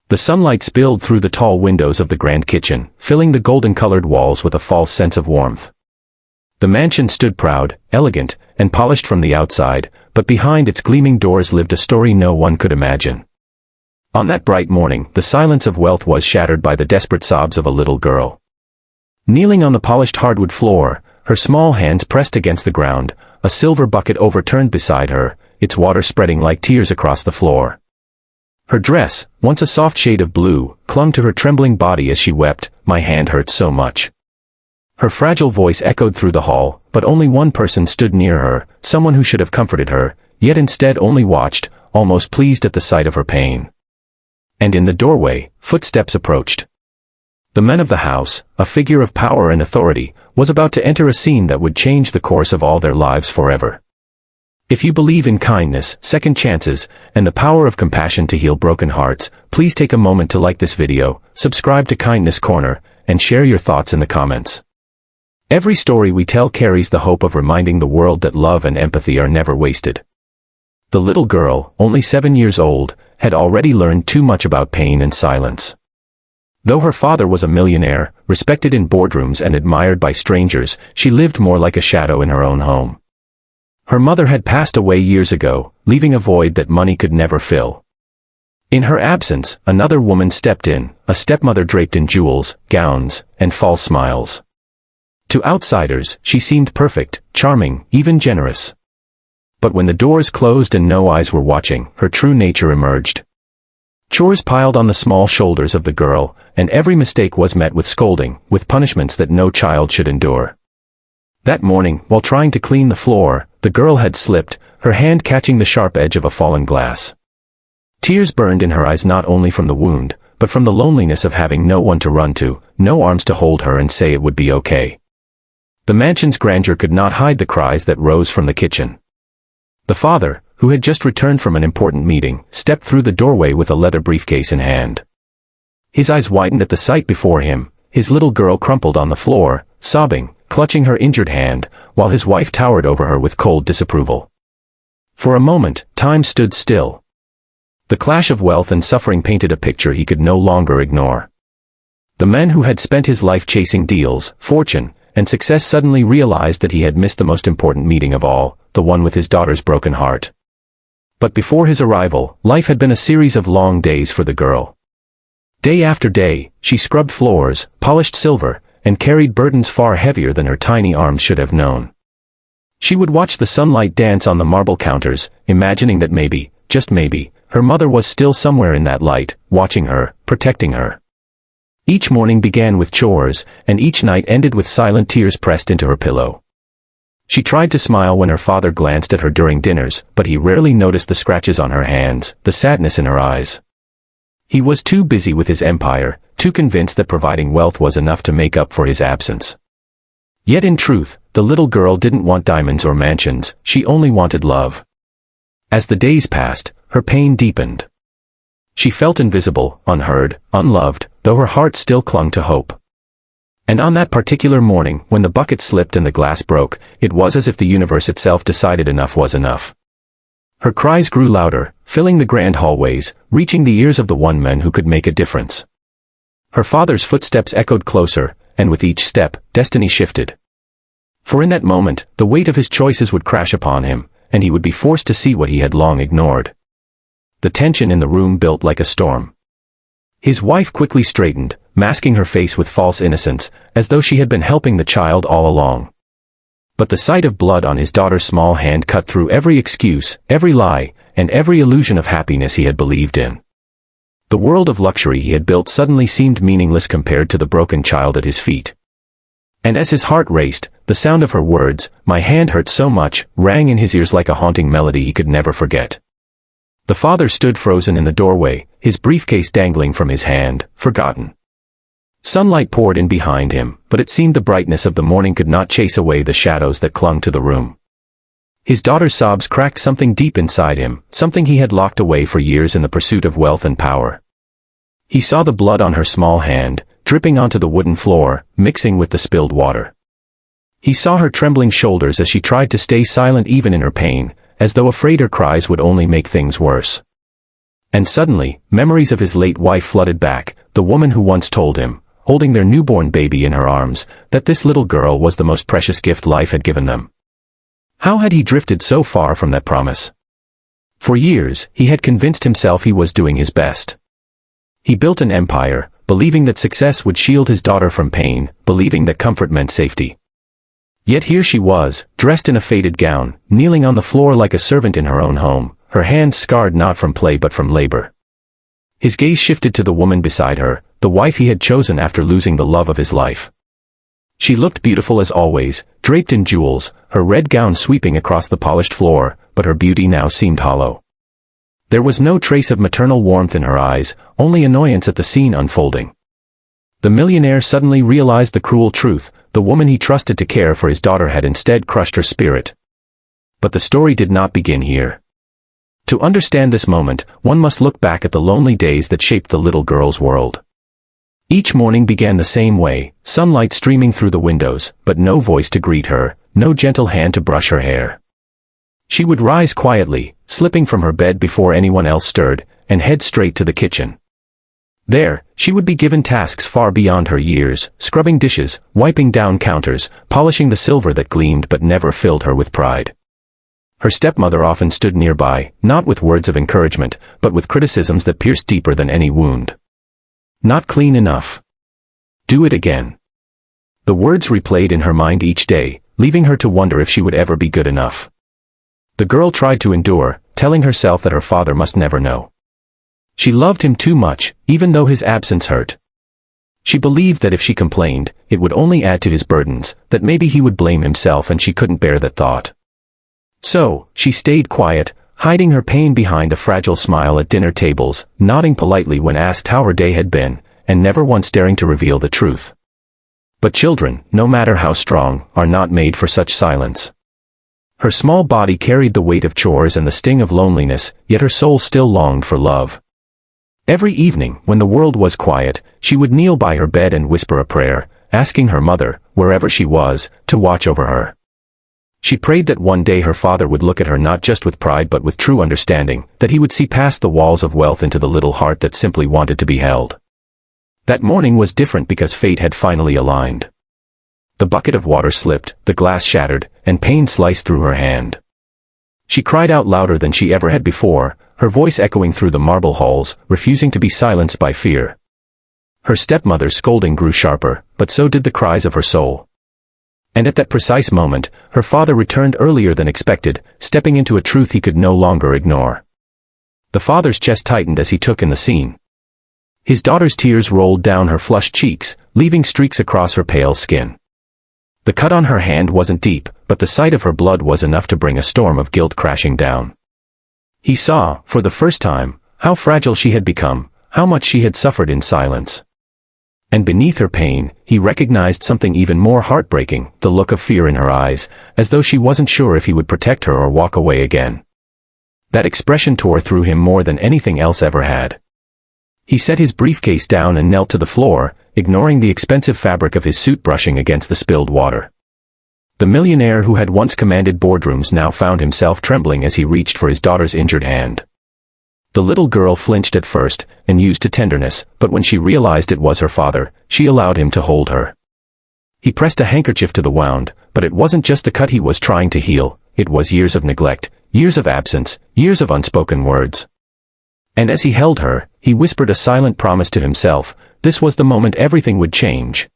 The sunlight spilled through the tall windows of the grand kitchen, filling the golden-colored walls with a false sense of warmth. The mansion stood proud, elegant, and polished from the outside, but behind its gleaming doors lived a story no one could imagine. On that bright morning, the silence of wealth was shattered by the desperate sobs of a little girl. Kneeling on the polished hardwood floor, her small hands pressed against the ground, a silver bucket overturned beside her, its water spreading like tears across the floor. Her dress, once a soft shade of blue, clung to her trembling body as she wept, "My hand hurts so much." Her fragile voice echoed through the hall, but only one person stood near her, someone who should have comforted her, yet instead only watched, almost pleased at the sight of her pain. And in the doorway, footsteps approached. The man of the house, a figure of power and authority, was about to enter a scene that would change the course of all their lives forever. If you believe in kindness, second chances, and the power of compassion to heal broken hearts, please take a moment to like this video, subscribe to Kindness Corner, and share your thoughts in the comments. Every story we tell carries the hope of reminding the world that love and empathy are never wasted. The little girl, only 7 years old, had already learned too much about pain and silence. Though her father was a millionaire, respected in boardrooms and admired by strangers, she lived more like a shadow in her own home. Her mother had passed away years ago, leaving a void that money could never fill. In her absence, another woman stepped in, a stepmother draped in jewels, gowns, and false smiles. To outsiders, she seemed perfect, charming, even generous. But when the doors closed and no eyes were watching, her true nature emerged. Chores piled on the small shoulders of the girl, and every mistake was met with scolding, with punishments that no child should endure. That morning, while trying to clean the floor, the girl had slipped, her hand catching the sharp edge of a fallen glass. Tears burned in her eyes not only from the wound, but from the loneliness of having no one to run to, no arms to hold her and say it would be okay. The mansion's grandeur could not hide the cries that rose from the kitchen. The father, who had just returned from an important meeting, stepped through the doorway with a leather briefcase in hand. His eyes widened at the sight before him, his little girl crumpled on the floor, sobbing, clutching her injured hand, while his wife towered over her with cold disapproval. For a moment, time stood still. The clash of wealth and suffering painted a picture he could no longer ignore. The man who had spent his life chasing deals, fortune, and success suddenly realized that he had missed the most important meeting of all, the one with his daughter's broken heart. But before his arrival, life had been a series of long days for the girl. Day after day, she scrubbed floors, polished silver, and carried burdens far heavier than her tiny arms should have known. She would watch the sunlight dance on the marble counters, imagining that maybe, just maybe, her mother was still somewhere in that light, watching her, protecting her. Each morning began with chores, and each night ended with silent tears pressed into her pillow. She tried to smile when her father glanced at her during dinners, but he rarely noticed the scratches on her hands, the sadness in her eyes. He was too busy with his empire, too convinced that providing wealth was enough to make up for his absence. Yet in truth, the little girl didn't want diamonds or mansions, she only wanted love. As the days passed, her pain deepened. She felt invisible, unheard, unloved, though her heart still clung to hope. And on that particular morning, when the bucket slipped and the glass broke, it was as if the universe itself decided enough was enough. Her cries grew louder, filling the grand hallways, reaching the ears of the one man who could make a difference. Her father's footsteps echoed closer, and with each step, destiny shifted. For in that moment, the weight of his choices would crash upon him, and he would be forced to see what he had long ignored. The tension in the room built like a storm. His wife quickly straightened, masking her face with false innocence, as though she had been helping the child all along. But the sight of blood on his daughter's small hand cut through every excuse, every lie, and every illusion of happiness he had believed in. The world of luxury he had built suddenly seemed meaningless compared to the broken child at his feet. And as his heart raced, the sound of her words, "My hand hurts so much," rang in his ears like a haunting melody he could never forget. The father stood frozen in the doorway, his briefcase dangling from his hand, forgotten. Sunlight poured in behind him, but it seemed the brightness of the morning could not chase away the shadows that clung to the room. His daughter's sobs cracked something deep inside him, something he had locked away for years in the pursuit of wealth and power. He saw the blood on her small hand, dripping onto the wooden floor, mixing with the spilled water. He saw her trembling shoulders as she tried to stay silent even in her pain, as though afraid her cries would only make things worse. And suddenly, memories of his late wife flooded back, the woman who once told him, holding their newborn baby in her arms, that this little girl was the most precious gift life had given them. How had he drifted so far from that promise? For years, he had convinced himself he was doing his best. He built an empire, believing that success would shield his daughter from pain, believing that comfort meant safety. Yet here she was, dressed in a faded gown, kneeling on the floor like a servant in her own home, her hands scarred not from play but from labor. His gaze shifted to the woman beside her, the wife he had chosen after losing the love of his life. She looked beautiful as always, draped in jewels, her red gown sweeping across the polished floor, but her beauty now seemed hollow. There was no trace of maternal warmth in her eyes, only annoyance at the scene unfolding. The millionaire suddenly realized the cruel truth: the woman he trusted to care for his daughter had instead crushed her spirit. But the story did not begin here. To understand this moment, one must look back at the lonely days that shaped the little girl's world. Each morning began the same way, sunlight streaming through the windows, but no voice to greet her, no gentle hand to brush her hair. She would rise quietly, slipping from her bed before anyone else stirred, and head straight to the kitchen. There, she would be given tasks far beyond her years, scrubbing dishes, wiping down counters, polishing the silver that gleamed but never filled her with pride. Her stepmother often stood nearby, not with words of encouragement, but with criticisms that pierced deeper than any wound. Not clean enough. Do it again. The words replayed in her mind each day, leaving her to wonder if she would ever be good enough. The girl tried to endure, telling herself that her father must never know. She loved him too much, even though his absence hurt. She believed that if she complained, it would only add to his burdens, that maybe he would blame himself, and she couldn't bear that thought. So, she stayed quiet, hiding her pain behind a fragile smile at dinner tables, nodding politely when asked how her day had been, and never once daring to reveal the truth. But children, no matter how strong, are not made for such silence. Her small body carried the weight of chores and the sting of loneliness, yet her soul still longed for love. Every evening, when the world was quiet, she would kneel by her bed and whisper a prayer, asking her mother, wherever she was, to watch over her. She prayed that one day her father would look at her not just with pride but with true understanding, that he would see past the walls of wealth into the little heart that simply wanted to be held. That morning was different because fate had finally aligned. The bucket of water slipped, the glass shattered, and pain sliced through her hand. She cried out louder than she ever had before, her voice echoing through the marble halls, refusing to be silenced by fear. Her stepmother's scolding grew sharper, but so did the cries of her soul. And at that precise moment, her father returned earlier than expected, stepping into a truth he could no longer ignore. The father's chest tightened as he took in the scene. His daughter's tears rolled down her flushed cheeks, leaving streaks across her pale skin. The cut on her hand wasn't deep, but the sight of her blood was enough to bring a storm of guilt crashing down. He saw, for the first time, how fragile she had become, how much she had suffered in silence. And beneath her pain, he recognized something even more heartbreaking, the look of fear in her eyes, as though she wasn't sure if he would protect her or walk away again. That expression tore through him more than anything else ever had. He set his briefcase down and knelt to the floor, ignoring the expensive fabric of his suit brushing against the spilled water. The millionaire who had once commanded boardrooms now found himself trembling as he reached for his daughter's injured hand. The little girl flinched at first, and used to tenderness, but when she realized it was her father, she allowed him to hold her. He pressed a handkerchief to the wound, but it wasn't just the cut he was trying to heal, it was years of neglect, years of absence, years of unspoken words. And as he held her, he whispered a silent promise to himself: this was the moment everything would change.